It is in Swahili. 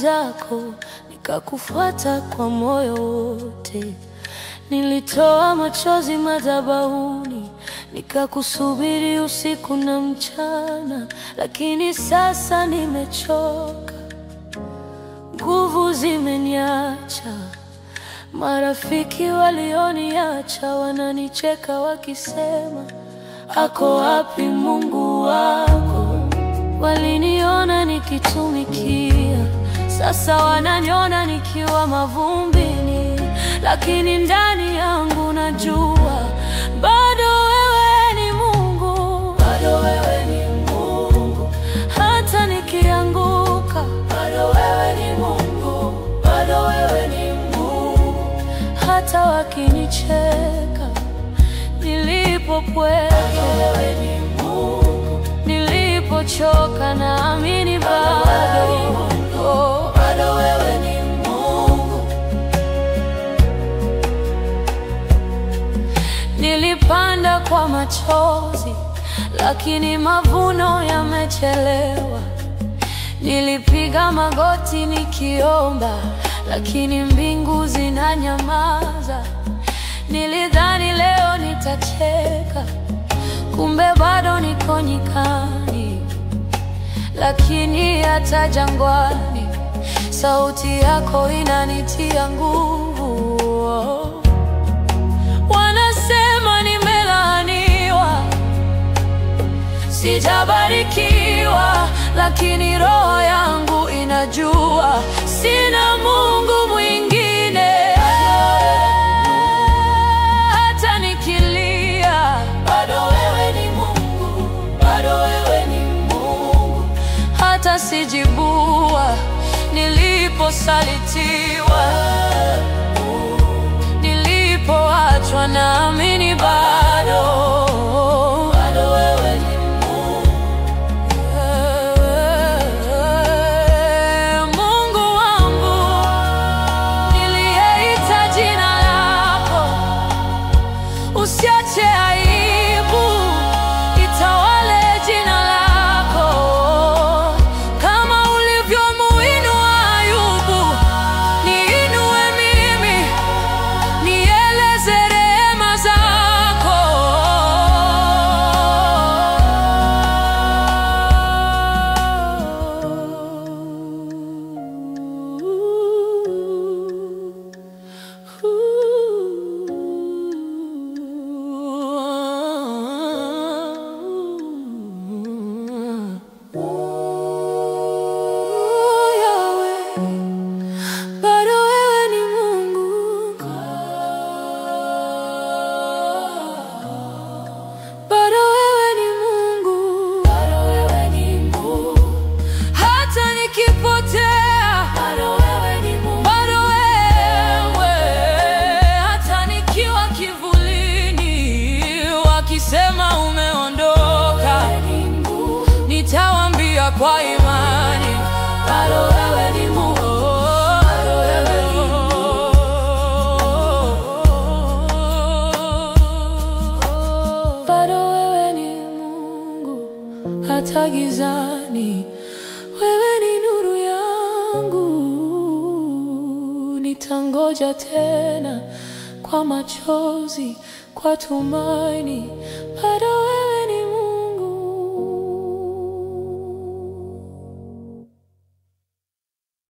zako, nikakufuata kwa moyo wote. Nilitoa machozi madhabahuni, nikakusubiri usiku na mchana. Lakini sasa nimechoka, nguvu zimeniacha. Marafiki walioniacha wananicheka wakisema, ako wapi Mungu wako? Waliniona nikitumikia, sasa wananiona nikiwa mavumbini. Lakini ndani yangu najua, bado wewe ni Mungu, bado wewe ni Mungu. Hata nikianguka, bado wewe ni Mungu, bado wewe ni Mungu. Hata wakinicheka nilipopweke, bado wewe ni Mungu. Nilipochoka naamini bado, oh, bado wewe ni Mungu. Nilipanda kwa machozi, lakini mavuno yamechelewa. Nilipiga magoti nikiomba, lakini mbingu zinanyamaza. Nilidhani leo nitacheka, kumbe bado niko nyikani. Lakini hata jangwani, sauti yako inanitia nguvu. Wanasema nimelaaniwa, sijabarikiwa, lakini roho yangu inajua sina Mungu mwingine. Hata nikilia, bado wewe ni Mungu, bado wewe ni Mungu. Hata sijibua niliposalitiwa, nilipoachwa, naamini bado, bado wewe ni Mungu wangu. Niliyeita jina lako, usiache aibu itawale jina lako. Kama ulivyomuinua Ayubu, niinue mimi, nieleze rehema zako. Bado wewe ni Mungu, bado wewe ni Mungu, bado wewe ni Mungu. Hata nikipotea, bado wewe ni Mungu, bado wewe. Hata nikiwa kivulini, wakisema umeondoka, nitawaambia kwa imani, bado wewe ni Mungu. Bado wewe ni Mungu, hata gizani wewe ni nuru yangu. Nitangoja tena kwa machozi, kwa tumaini, bado